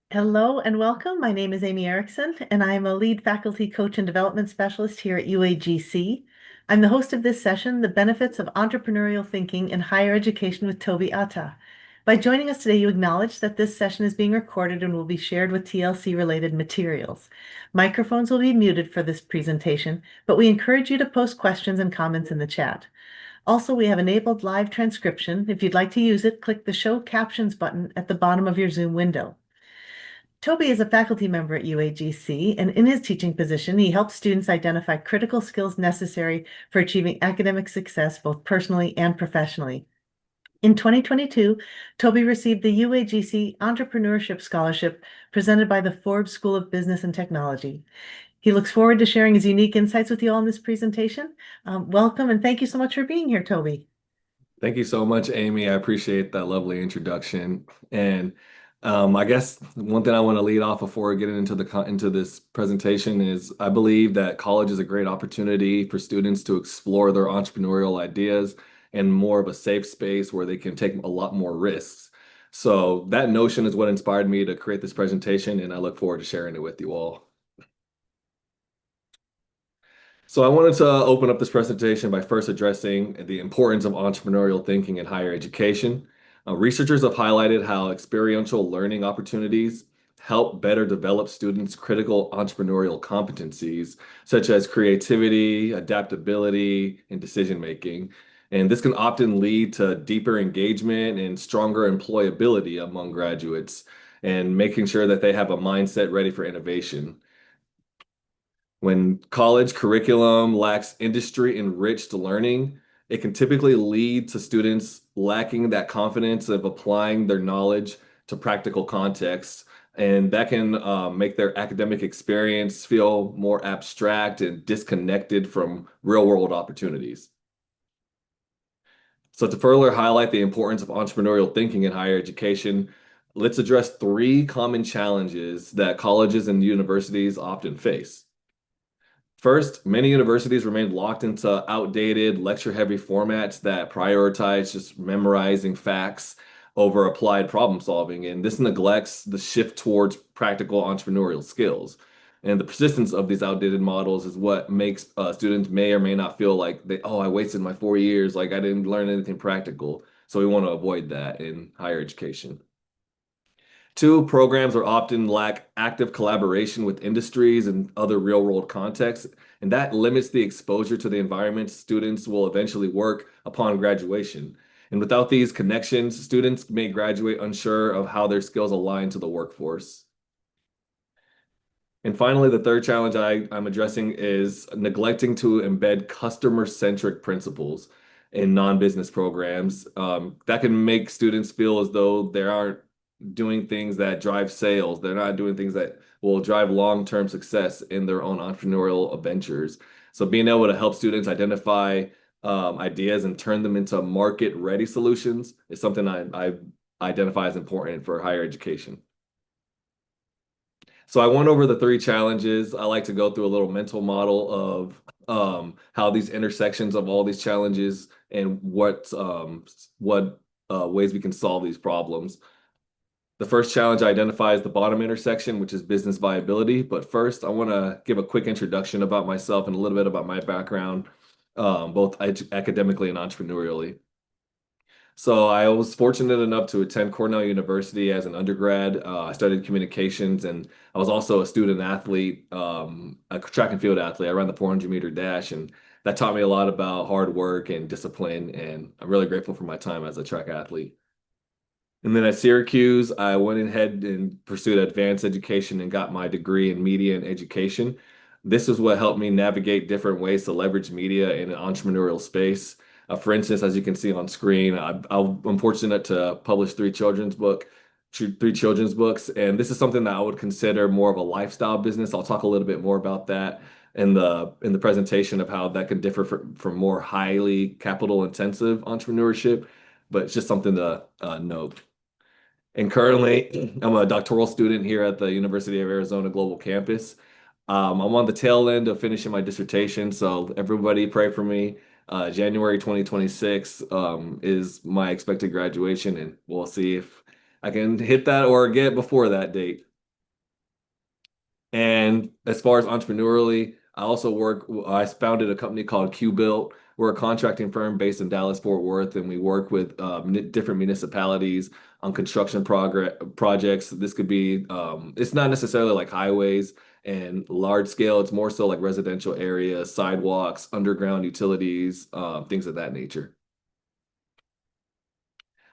Hello and welcome. My name is Amy Erickson, and I am a lead faculty coach and development specialist here at UAGC. I'm the host of this session, The Benefits of Entrepreneurial Thinking in Higher Education with Attah. By joining us today, you acknowledge that this session is being recorded and will be shared with TLC-related materials. Microphones will be muted for this presentation, but we encourage you to post questions and comments in the chat. Also, we have enabled live transcription. If you'd like to use it, click the Show Captions button at the bottom of your Zoom window. Toby is a faculty member at UAGC, and in his teaching position, he helps students identify critical skills necessary for achieving academic success both personally and professionally. In 2022, Toby received the UAGC Entrepreneurship Scholarship presented by the Forbes School of Business and Technology. He looks forward to sharing his unique insights with you all in this presentation. Welcome, and thank you so much for being here, Toby. Thank you so much, Amy. I appreciate that lovely introduction. And I guess one thing I want to lead off before getting into this presentation is I believe that college is a great opportunity for students to explore their entrepreneurial ideas and more of a safe space where they can take a lot more risks. So that notion is what inspired me to create this presentation, and I look forward to sharing it with you all. So I wanted to open up this presentation by first addressing the importance of entrepreneurial thinking in higher education. Researchers have highlighted how experiential learning opportunities help better develop students' critical entrepreneurial competencies, such as creativity, adaptability, and decision making. And this can often lead to deeper engagement and stronger employability among graduates, and making sure that they have a mindset ready for innovation. When college curriculum lacks industry-enriched learning, it can typically lead to students lacking that confidence of applying their knowledge to practical contexts, and that can make their academic experience feel more abstract and disconnected from real-world opportunities. So to further highlight the importance of entrepreneurial thinking in higher education, let's address three common challenges that colleges and universities often face. First, many universities remain locked into outdated, lecture-heavy formats that prioritize just memorizing facts over applied problem solving, and this neglects the shift towards practical entrepreneurial skills. And the persistence of these outdated models is what makes students may or may not feel like I wasted my 4 years, like I didn't learn anything practical. So we want to avoid that in higher education. Two, programs are often lack active collaboration with industries and other real-world contexts, and that limits the exposure to the environment students will eventually work upon graduation. And without these connections, students may graduate unsure of how their skills align to the workforce. And finally, the third challenge I'm addressing is neglecting to embed customer-centric principles in non-business programs. That can make students feel as though they aren't doing things that drive sales. They're not doing things that will drive long-term success in their own entrepreneurial ventures. So being able to help students identify ideas and turn them into market-ready solutions is something I identify as important for higher education. So I went over the three challenges. I like to go through a little mental model of how these intersections of all these challenges and what ways we can solve these problems. The first challenge I identify is the bottom intersection, which is business viability. But first, I want to give a quick introduction about myself and a little bit about my background, both academically and entrepreneurially. So I was fortunate enough to attend Cornell University as an undergrad. I studied communications, and I was also a student athlete, a track and field athlete. I ran the 400-meter dash, and that taught me a lot about hard work and discipline. And I'm really grateful for my time as a track athlete. And then at Syracuse, I went ahead and pursued advanced education and got my degree in media and education. This is what helped me navigate different ways to leverage media in an entrepreneurial space. For instance, as you can see on screen, I'm fortunate to publish three children's books, and this is something that I would consider more of a lifestyle business. I'll talk a little bit more about that in the presentation of how that can differ from more highly capital intensive entrepreneurship, but it's just something to note. And currently, I'm a doctoral student here at the University of Arizona Global Campus. I'm on the tail end of finishing my dissertation, so everybody pray for me. January 2026 is my expected graduation, and we'll see if I can hit that or get before that date. And as far as entrepreneurially, I founded a company called QBuilt. We're a contracting firm based in Dallas, Fort Worth, and we work with different municipalities on construction projects. This could be, it's not necessarily like highways and large scale. It's more so like residential areas, sidewalks, underground utilities, things of that nature.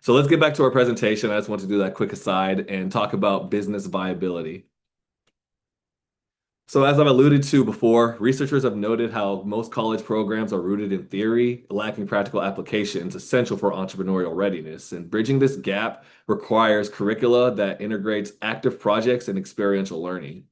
So let's get back to our presentation. I just want to do that quick aside and talk about business viability. So, as I've alluded to before, researchers have noted how most college programs are rooted in theory, lacking practical applications essential for entrepreneurial readiness. And bridging this gap requires curricula that integrates active projects and experiential learning.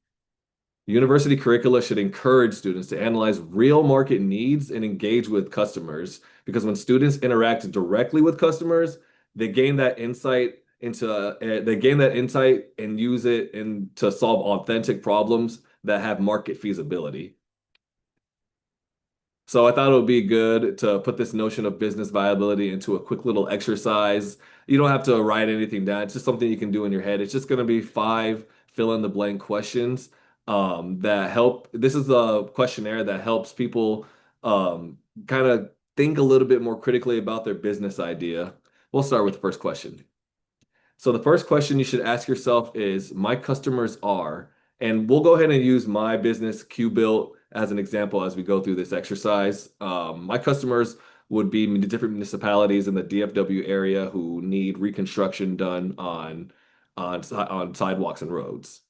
University curricula should encourage students to analyze real market needs and engage with customers because when students interact directly with customers, they gain that insight and use it to solve authentic problems that have market feasibility. So I thought it would be good to put this notion of business viability into a quick little exercise. You don't have to write anything down. It's just something you can do in your head. It's just going to be 5 fill in the blank questions that help. This is a questionnaire that helps people kind of think a little bit more critically about their business idea. We'll start with the first question. So the first question you should ask yourself is, my customers are, and we'll go ahead and use my business, QBuilt, as an example as we go through this exercise. My customers would be different municipalities in the DFW area who need reconstruction done on sidewalks and roads.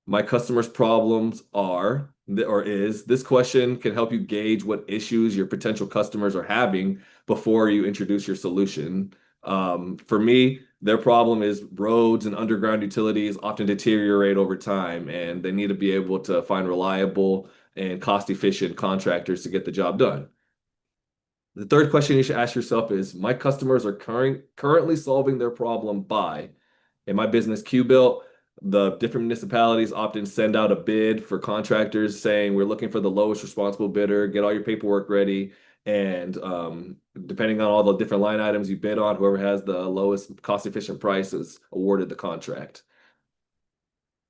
My customers' problems are, or is, this question can help you gauge what issues your potential customers are having before you introduce your solution. For me, their problem is roads and underground utilities often deteriorate over time, and they need to be able to find reliable and cost-efficient contractors to get the job done. The third question you should ask yourself is, my customers are currently solving their problem by, in my business, QBuilt, the different municipalities often send out a bid for contractors saying, we're looking for the lowest responsible bidder, get all your paperwork ready. And depending on all the different line items you bid on, whoever has the lowest cost-efficient price is awarded the contract.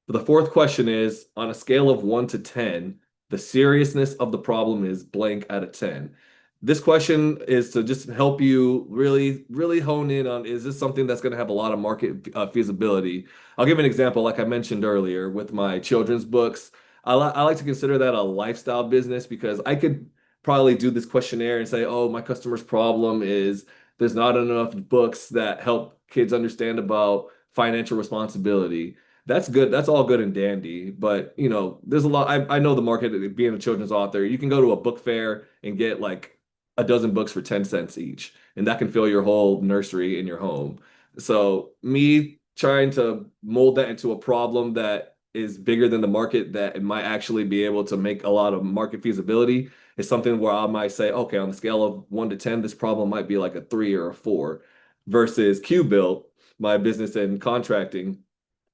The fourth question is, on a scale of 1 to 10, the seriousness of the problem is blank out of 10. This question is to just help you really, really hone in on, is this something that's going to have a lot of market feasibility? I'll give an example, like I mentioned earlier, with my children's books. I like to consider that a lifestyle business because I could probably do this questionnaire and say, oh, my customer's problem is there's not enough books that help kids understand about financial responsibility. That's good. That's all good and dandy. But, there's a lot. I know the market being a children's author. You can go to a book fair and get like a dozen books for 10 cents each, and that can fill your whole nursery in your home. So, me trying to mold that into a problem that is bigger than the market, that it might actually be able to make a lot of market feasibility, is something where I might say, okay, on the scale of 1 to 10, this problem might be like a 3 or a 4 versus QBuilt, my business in contracting.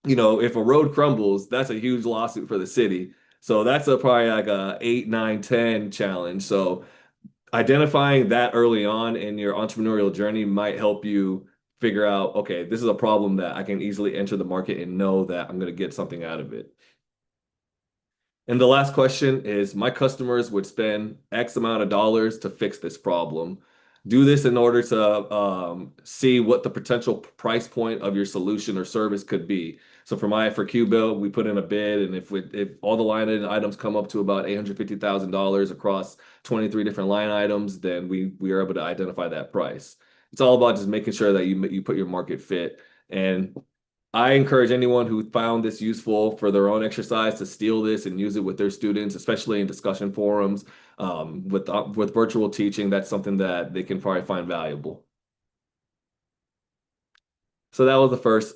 If a road crumbles, that's a huge lawsuit for the city. So that's probably like a 8, 9, 10 challenge. So identifying that early on in your entrepreneurial journey might help you figure out, okay, this is a problem that I can easily enter the market and know that I'm going to get something out of it. And the last question is, my customers would spend X amount of dollars to fix this problem. Do this in order to see what the potential price point of your solution or service could be. So for QBuilt, we put in a bid, and if all the line items come up to about $850,000 across 23 different line items, then we are able to identify that price. It's all about just making sure that you put your market fit. And I encourage anyone who found this useful for their own exercise to steal this and use it with their students, especially in discussion forums, with virtual teaching. That's something that they can probably find valuable. So that was the first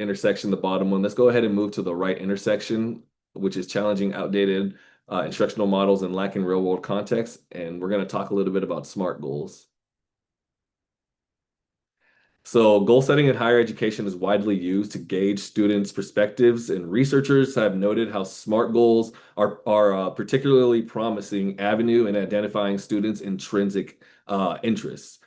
intersection, the bottom one. Let's go ahead and move to the right intersection, which is challenging outdated instructional models and lacking real-world context. And we're going to talk a little bit about SMART goals. So goal setting in higher education is widely used to gauge students' perspectives, and researchers have noted how SMART goals are a particularly promising avenue in identifying students' intrinsic interests.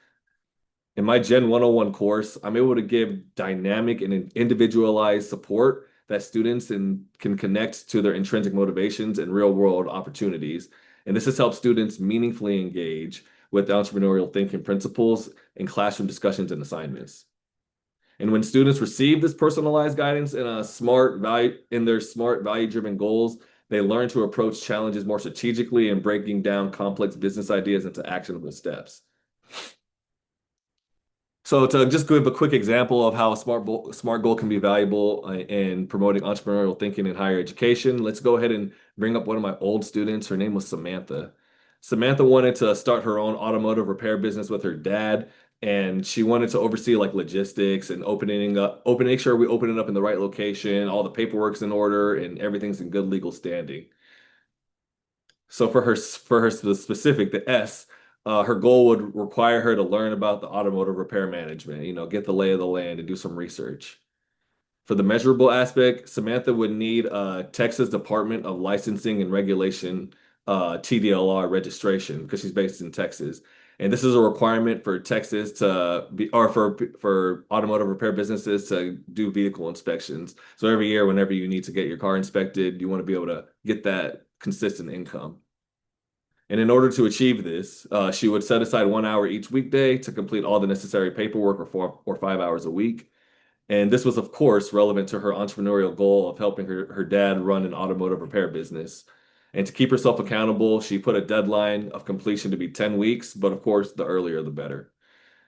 In my Gen 101 course, I'm able to give dynamic and individualized support that students can connect to their intrinsic motivations and real world opportunities. And this has helped students meaningfully engage with entrepreneurial thinking principles in classroom discussions and assignments. And when students receive this personalized guidance in their smart value-driven goals, they learn to approach challenges more strategically and breaking down complex business ideas into actionable steps. So to just give a quick example of how a smart goal can be valuable in promoting entrepreneurial thinking in higher education, let's go ahead and bring up one of my old students. Her name was Samantha. Samantha wanted to start her own automotive repair business with her dad, and she wanted to oversee like logistics and make sure we open it up in the right location, all the paperwork's in order, and everything's in good legal standing. So for her specific, the S, her goal would require her to learn about the automotive repair management, get the lay of the land and do some research. For the measurable aspect, Samantha would need a Texas Department of Licensing and Regulation, TDLR registration because she's based in Texas. And this is a requirement for Texas to be, or for automotive repair businesses to do vehicle inspections. So every year, whenever you need to get your car inspected, you want to be able to get that consistent income. And in order to achieve this, she would set aside 1 hour each weekday to complete all the necessary paperwork or 5 hours a week. And this was, of course, relevant to her entrepreneurial goal of helping her dad run an automotive repair business. And to keep herself accountable, she put a deadline of completion to be 10 weeks, but of course, the earlier the better.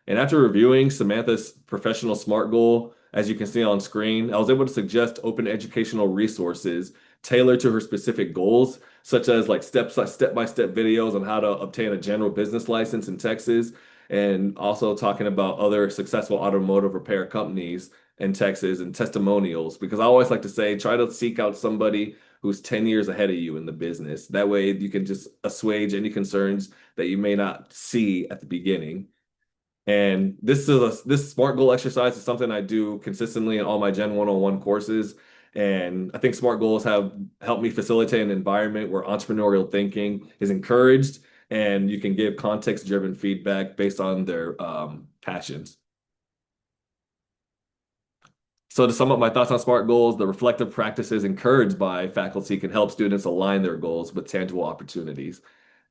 And after reviewing Samantha's professional SMART goal, as you can see on screen, I was able to suggest open educational resources tailored to her specific goals, such as like step-by-step videos on how to obtain a general business license in Texas, and also talking about other successful automotive repair companies in Texas and testimonials. Because I always like to say, try to seek out somebody who's 10 years ahead of you in the business. That way you can just assuage any concerns that you may not see at the beginning. And this SMART goal exercise is something I do consistently in all my Gen 101 courses. And I think SMART goals have helped me facilitate an environment where entrepreneurial thinking is encouraged and you can give context-driven feedback based on their passions. So to sum up my thoughts on SMART goals, the reflective practices encouraged by faculty can help students align their goals with tangible opportunities.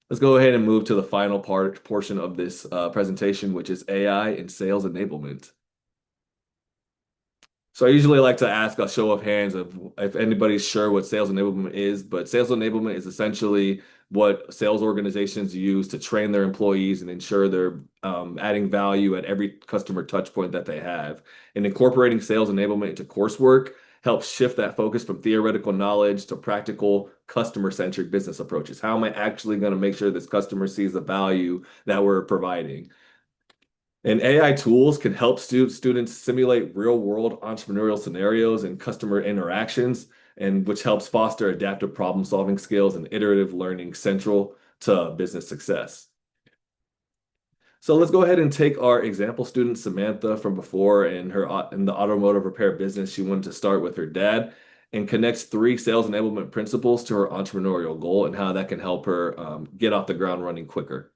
Let's go ahead and move to the final portion of this presentation, which is AI and sales enablement. So I usually like to ask a show of hands of if anybody's sure what sales enablement is, but sales enablement is essentially what sales organizations use to train their employees and ensure they're adding value at every customer touch point that they have. And incorporating sales enablement into coursework helps shift that focus from theoretical knowledge to practical customer-centric business approaches. How am I actually going to make sure this customer sees the value that we're providing? And AI tools can help students simulate real-world entrepreneurial scenarios and customer interactions, and which helps foster adaptive problem-solving skills and iterative learning central to business success. So let's go ahead and take our example student, Samantha, from before in the automotive repair business she wanted to start with her dad, and connects 3 sales enablement principles to her entrepreneurial goal and how that can help her get off the ground running quicker.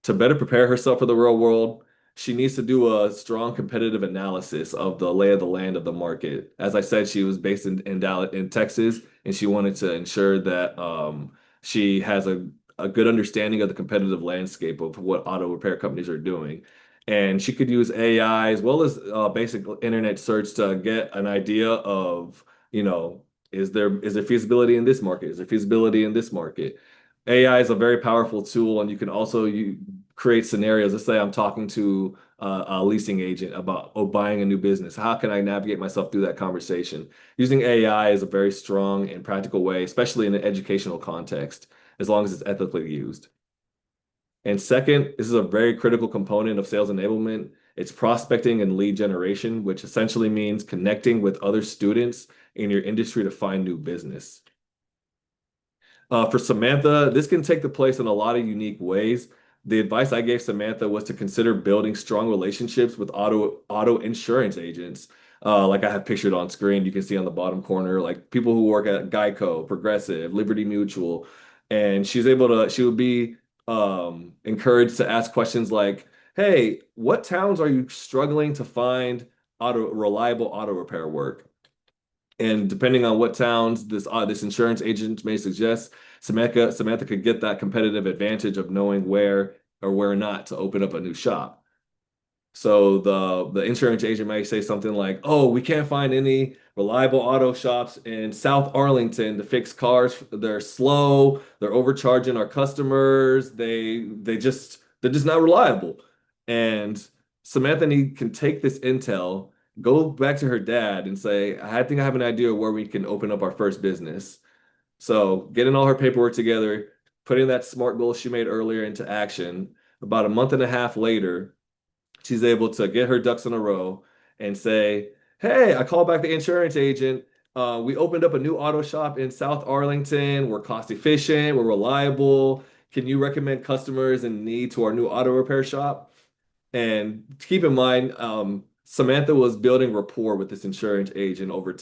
To better prepare herself for the real world, she needs to do a strong competitive analysis of the lay of the land of the market. As I said, she was based in Dallas, in Texas, and she wanted to ensure that she has a good understanding of the competitive landscape of what auto repair companies are doing. And she could use AI as well as basic internet search to get an idea of, is there feasibility in this market? Is there feasibility in this market? AI is a very powerful tool, and you can also create scenarios. Let's say I'm talking to a leasing agent about buying a new business. How can I navigate myself through that conversation? Using AI is a very strong and practical way, especially in an educational context, as long as it's ethically used. And second, this is a very critical component of sales enablement. It's prospecting and lead generation, which essentially means connecting with other students in your industry to find new business. For Samantha, this can take the place in a lot of unique ways. The advice I gave Samantha was to consider building strong relationships with auto insurance agents. Like I have pictured on screen, you can see on the bottom corner, like people who work at Geico, Progressive, Liberty Mutual. And she would be encouraged to ask questions like, hey, what towns are you struggling to find reliable auto repair work? And depending on what towns this insurance agent may suggest, Samantha could get that competitive advantage of knowing where or where not to open up a new shop. So the insurance agent might say something like, "Oh, we can't find any reliable auto shops in South Arlington to fix cars. They're slow. They're overcharging our customers. They're just not reliable." And Samantha can take this intel, go back to her dad, and say, "I think I have an idea where we can open up our first business." So getting all her paperwork together, putting that SMART goal she made earlier into action. About a month and a half later, she's able to get her ducks in a row and say, "Hey, I called back the insurance agent. We opened up a new auto shop in South Arlington. We're cost efficient, we're reliable. Can you recommend customers in need to our new auto repair shop?" And keep in mind, Samantha was building rapport with this insurance agent over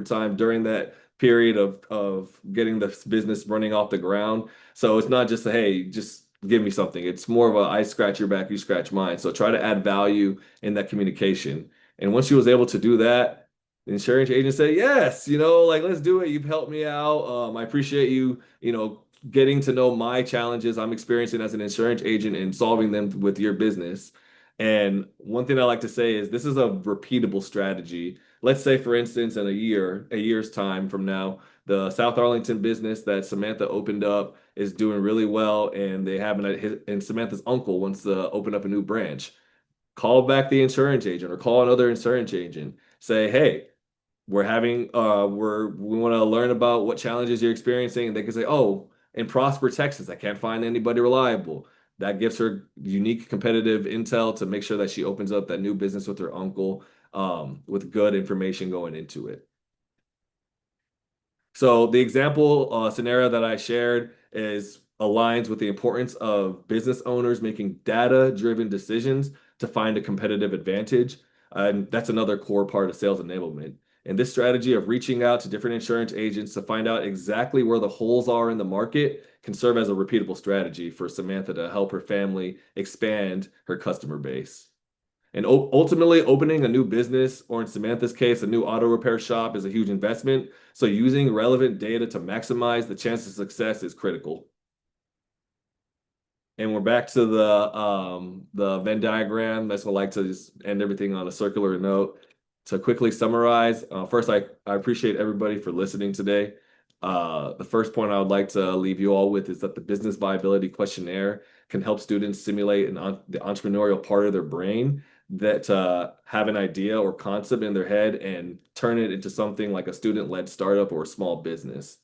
time during that period of getting this business running off the ground. So it's not just a, hey, just give me something. It's more of a I scratch your back, you scratch mine. So try to add value in that communication. And once she was able to do that, the insurance agent said, "Yes, like let's do it. You've helped me out. I appreciate you, getting to know my challenges I'm experiencing as an insurance agent and solving them with your business." And one thing I like to say is this is a repeatable strategy. Let's say, for instance, in a year's time from now, the South Arlington business that Samantha opened up is doing really well, and and Samantha's uncle wants to open up a new branch. Call back the insurance agent or call another insurance agent. Say, "Hey, we want to learn about what challenges you're experiencing," and they can say, "Oh, in Prosper, Texas, I can't find anybody reliable." That gives her unique competitive intel to make sure that she opens up that new business with her uncle, with good information going into it. So the example scenario that I shared is aligns with the importance of business owners making data-driven decisions to find a competitive advantage. And that's another core part of sales enablement. And this strategy of reaching out to different insurance agents to find out exactly where the holes are in the market can serve as a repeatable strategy for Samantha to help her family expand her customer base. And ultimately, opening a new business, or in Samantha's case, a new auto repair shop, is a huge investment. So using relevant data to maximize the chance of success is critical. And we're back to the Venn diagram. That's what I like to just end everything on a circular note. To quickly summarize, first, I appreciate everybody for listening today. The first point I would like to leave you all with is that the business viability questionnaire can help students simulate the entrepreneurial part of their brain that have an idea or concept in their head and turn it into something like a student-led startup or a small business.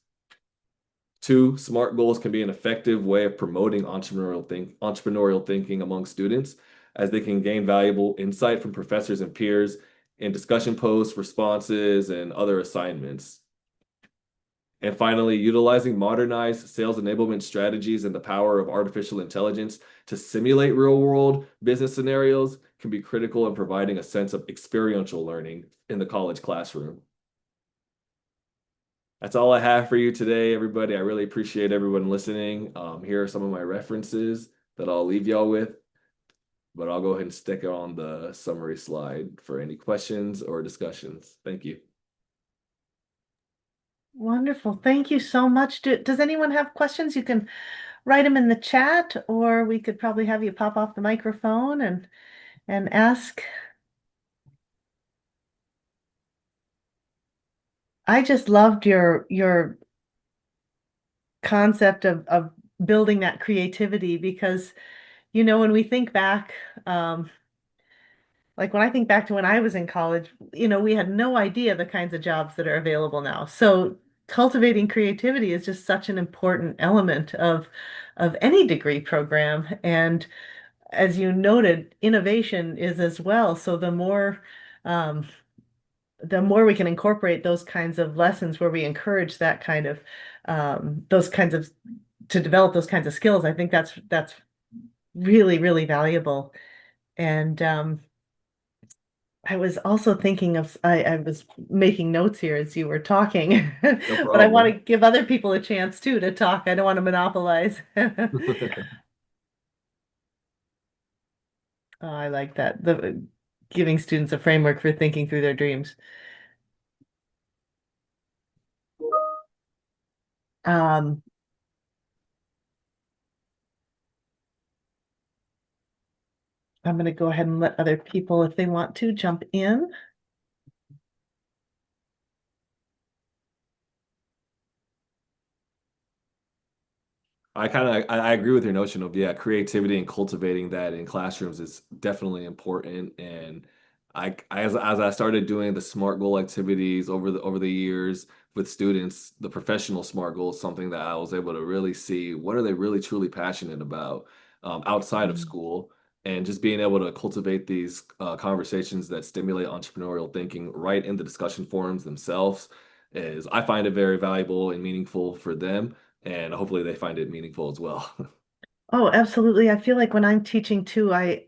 Two, SMART goals can be an effective way of promoting entrepreneurial thinking among students, as they can gain valuable insight from professors and peers in discussion posts, responses, and other assignments. And finally, utilizing modernized sales enablement strategies and the power of artificial intelligence to simulate real-world business scenarios can be critical in providing a sense of experiential learning in the college classroom. That's all I have for you today, everybody. I really appreciate everyone listening. Here are some of my references that I'll leave y'all with, but I'll go ahead and stick it on the summary slide for any questions or discussions. Thank you. Wonderful. Thank you so much. Does anyone have questions? You can write them in the chat, or we could probably have you pop off the microphone and ask. I just loved your concept of building that creativity because, when we think back, like when I think back to when I was in college, we had no idea the kinds of jobs that are available now. So cultivating creativity is just such an important element of any degree program. And as you noted, innovation is as well. So um, the more we can incorporate those kinds of lessons where we encourage that kind of those kinds of to develop those kinds of skills, I think that's really, really valuable. And I was also thinking of I was making notes here as you were talking, No but I want to problem. give other people a chance too to talk. I don't want to monopolize. Oh, I like that. The giving students a framework for thinking through their dreams. Um, I'm going to go ahead and let other people, if they want to, jump in. I agree with your notion of, yeah, creativity and cultivating that in classrooms is definitely important. And as I started doing the SMART goal activities over the years with students, the professional SMART goal is something that I was able to really see what are they really truly passionate about outside of Mm. school, and just being able to cultivate these conversations that stimulate entrepreneurial thinking right in the discussion forums themselves is, I find it very valuable and meaningful for them, and hopefully they find it meaningful as well. Oh, absolutely. I feel like when I'm teaching too, I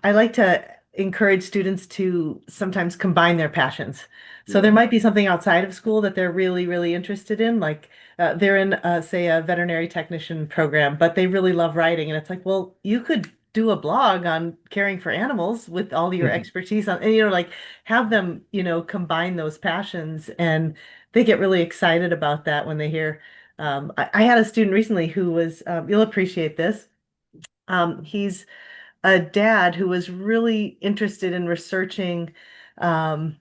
like to encourage students to sometimes combine their passions. So there Yeah. might be something outside of school that they're really, really interested in, like they're in, say, a veterinary technician program, but they really love writing. And it's like, well, you could do a blog on caring for animals with all your expertise on, and like have them, combine those passions, and they get really excited about that when they hear. I had a student recently who was, you'll appreciate this. He's a dad who was really interested in researching um,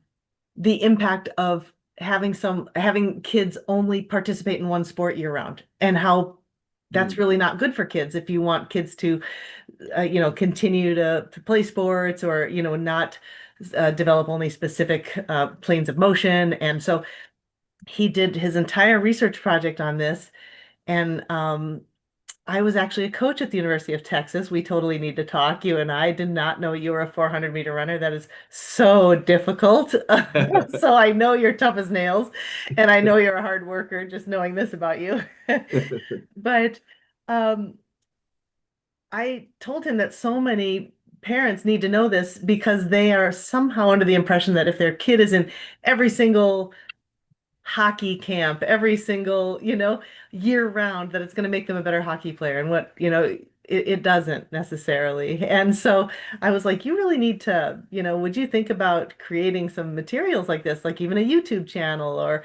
the impact of having kids only participate in one sport year round, and how that's Mm, really not good for kids if you want kids to continue to play sports, or not develop only specific planes of motion. And so he did his entire research project on this. And I was actually a coach at the University of Texas. We totally need to talk. You and I did not know you were a 400-meter runner. That is so difficult. So I know you're tough as nails, and I know you're a hard worker, just knowing this about you. But um, I told him that so many parents need to know this, because they are somehow under the impression that if their kid is in every single hockey camp, every single, year round, that it's going to make them a better hockey player. And what, it doesn't necessarily. And so I was like, you really need to, would you think about creating some materials like this, like even a YouTube channel, or,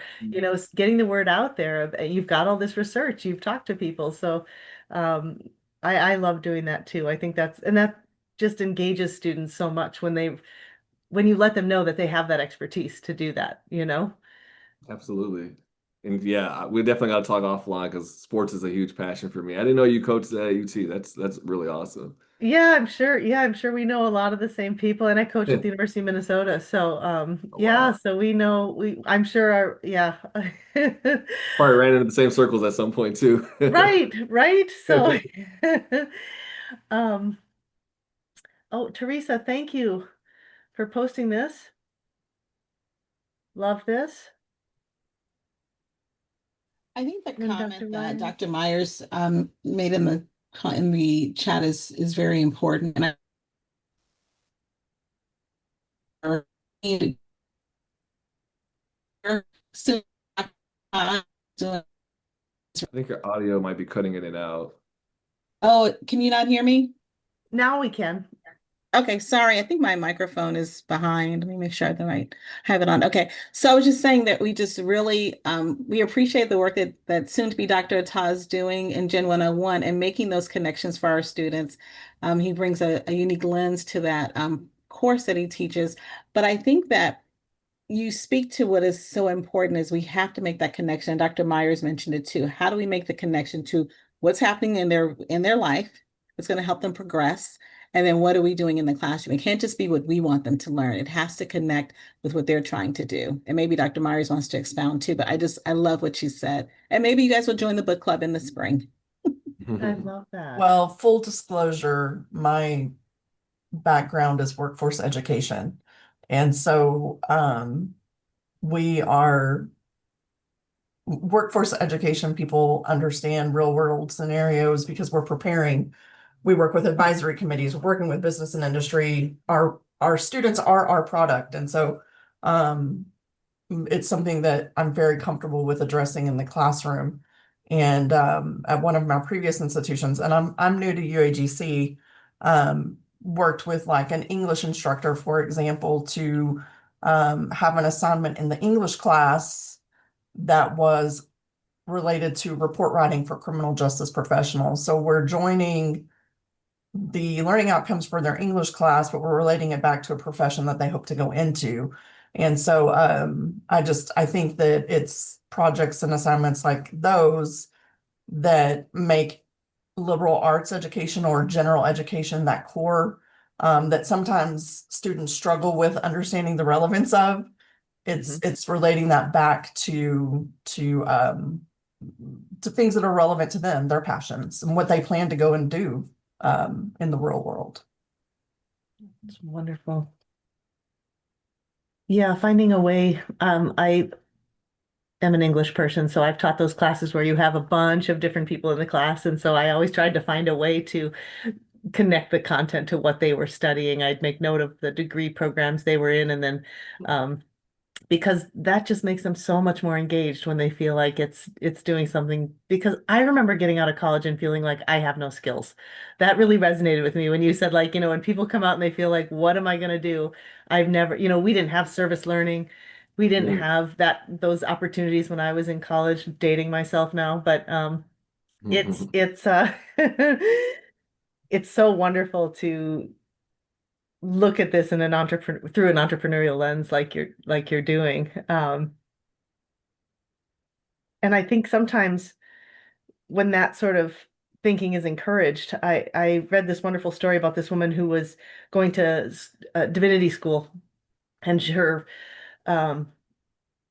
getting the word out there. You've got all this research, you've talked to people. So um, I love doing that too. I think that just engages students so much when you let them know that they have that expertise to do that. Absolutely. And yeah, we definitely got to talk offline because sports is a huge passion for me. I didn't know you coached at UT. That's really awesome. Yeah, I'm sure. Yeah, I'm sure we know a lot of the same people, and I coach at the University of Minnesota. So, Oh, yeah, wow. so we know I'm sure yeah. Probably ran into the same circles at some point too. Right, right. So, um, oh, Teresa, thank you for posting this. Love this. I think the And Dr. comment that Myers. Dr. Myers made in the chat is very important. And I so, I think your audio might be cutting in and out. oh, can you not hear me? Now we can. Okay, sorry. I think my microphone is behind. Let me make sure I have it on. Okay, so I was just saying that we just really we appreciate the work that soon to be Dr. Attah is doing in Gen 101 and making those connections for our students. He brings a unique lens to that course that he teaches. But I think that you speak to what is so important is we have to make that connection. Dr. Myers mentioned it too. How do we make the connection to what's happening in their life that's going to help them progress? And then what are we doing in the classroom? It can't just be what we want them to learn. It has to connect with what they're trying to do. And maybe Dr. Myers wants to expound too, but I love what she said. And maybe you guys will join the book club in the spring. I love that. Well, full disclosure, my background is workforce education. And so we are workforce education people understand real world scenarios because we're preparing. We work with advisory committees, we're working with business and industry. Our students are our product. And so um, it's something that I'm very comfortable with addressing in the classroom. And at one of my previous institutions, and I'm new to UAGC, worked with like an English instructor, for example, to have an assignment in the English class that was related to report writing for criminal justice professionals. So we're joining the learning outcomes for their English class, but we're relating it back to a profession that they hope to go into. And so I think that it's projects and assignments like those that make liberal arts education or general education that core that sometimes students struggle with understanding the relevance of. It's relating that back to things that are relevant to them, their passions, and what they plan to go and do in the real world. It's wonderful. Yeah, finding a way. I am an English person, so I've taught those classes where you have a bunch of different people in the class, and so I always tried to find a way to connect the content to what they were studying. I'd make note of the degree programs they were in, and then because that just makes them so much more engaged when they feel like it's doing something. Because I remember getting out of college and feeling like I have no skills. That really resonated with me when you said, like, when people come out and they feel like, what am I going to do? I've never, we didn't have service learning. We didn't have those opportunities when I was in college, dating myself now, but it's it's so wonderful to look at this in an through an entrepreneurial lens like you're doing. And I think sometimes when that sort of thinking is encouraged, I read this wonderful story about this woman who was going to divinity school, and um,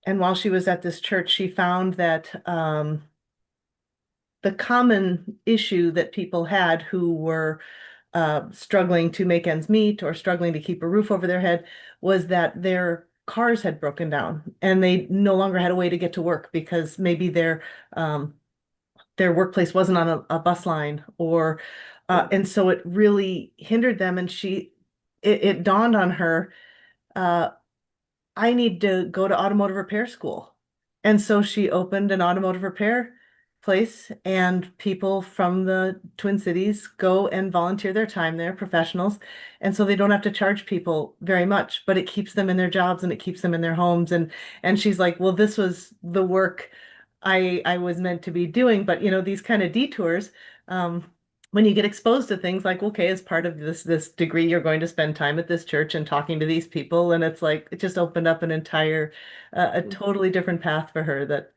and while she was at this church, she found that the common issue that people had who were struggling to make ends meet or struggling to keep a roof over their head was that their cars had broken down and they no longer had a way to get to work because maybe their workplace wasn't on a bus line or and so it really hindered them, and it dawned on her, uh, I need to go to automotive repair school. And so she opened an automotive repair place, and people from the Twin Cities go and volunteer their time there, professionals. And so they don't have to charge people very much, but it keeps them in their jobs and it keeps them in their homes. And she's like, well, this was the work I was meant to be doing. But these kind of detours, um, when you get exposed to things like, okay, as part of this degree, you're going to spend time at this church and talking to these people, and it's like it just opened up an entire, a totally different path for her.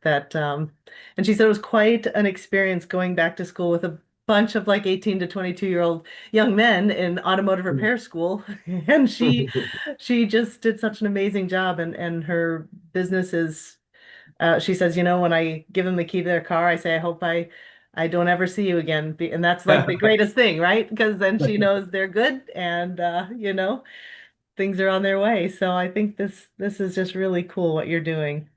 And she said it was quite an experience going back to school with a bunch of like 18 to 22-year-old young men in automotive repair school, and she just did such an amazing job, and her business is. She says, when I give them the key to their car, I say, I don't ever see you again. And that's like the greatest thing, right? Because then she knows they're good and, things are on their way. So I think this is just really cool what you're doing.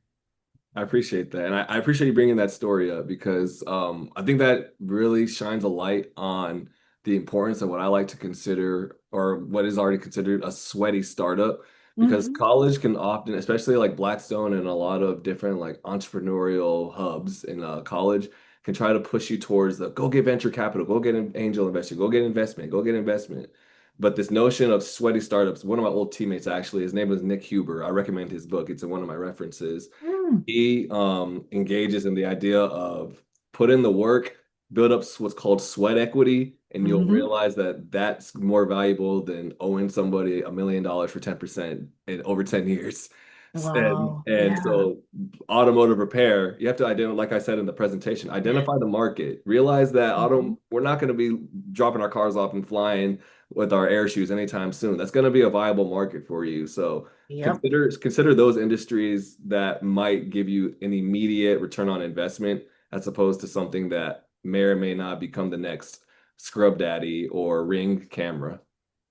I appreciate that. And I appreciate you bringing that story up because I think that really shines a light on the importance of what I like to consider or what is already considered a sweaty startup. Because Mhm. college can often, especially like Blackstone and a lot of different like entrepreneurial hubs in college, can try to push you towards the go get venture capital, go get an angel investor, go get investment, go get investment. But this notion of sweaty startups, one of my old teammates actually, his name was Nick Huber. I recommend his book. It's in one of my references. Mm. He engages in the idea of put in the work, build up what's called sweat equity, and you'll Mhm. realize that that's more valuable than owing somebody $1 million for 10% in over 10 years. And, Wow. and Yeah. so automotive repair, you have to identify, like I said in the presentation, identify the market, realize that Mhm. we're not going to be dropping our cars off and flying with our air shoes anytime soon. That's going to be a viable market for you. So Yep. consider those industries that might give you an immediate return on investment as opposed to something that may or may not become the next Scrub Daddy or Ring camera.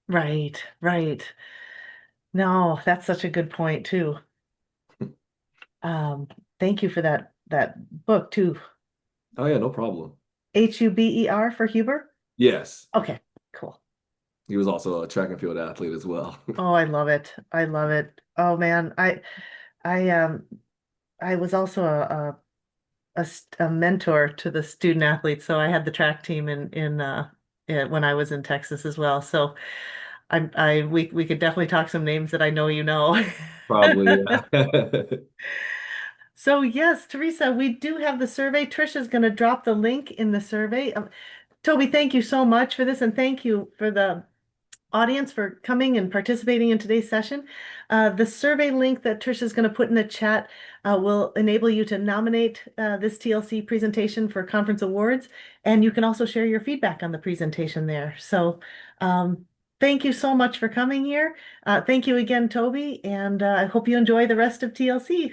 Right. Right. No, that's such a good point too. Um, Thank you for that book too. Oh yeah, no problem. Huber for Huber? Yes, Okay, cool. he was also a track and field athlete as well. Oh, I love it. I love it. Oh man, I I was also a mentor to the student athletes, so I had the track team when I was in Texas as well. So we could definitely talk some names that I know you know. Probably, yeah. So yes, Teresa, we do have the survey. Trisha's going to drop the link in the survey. Toby, thank you so much for this, and thank you for the audience for coming and participating in today's session. The survey link that Trisha's going to put in the chat will enable you to nominate this TLC presentation for conference awards, and you can also share your feedback on the presentation there. So thank you so much for coming here. Thank you again, Toby, and I hope you enjoy the rest of TLC.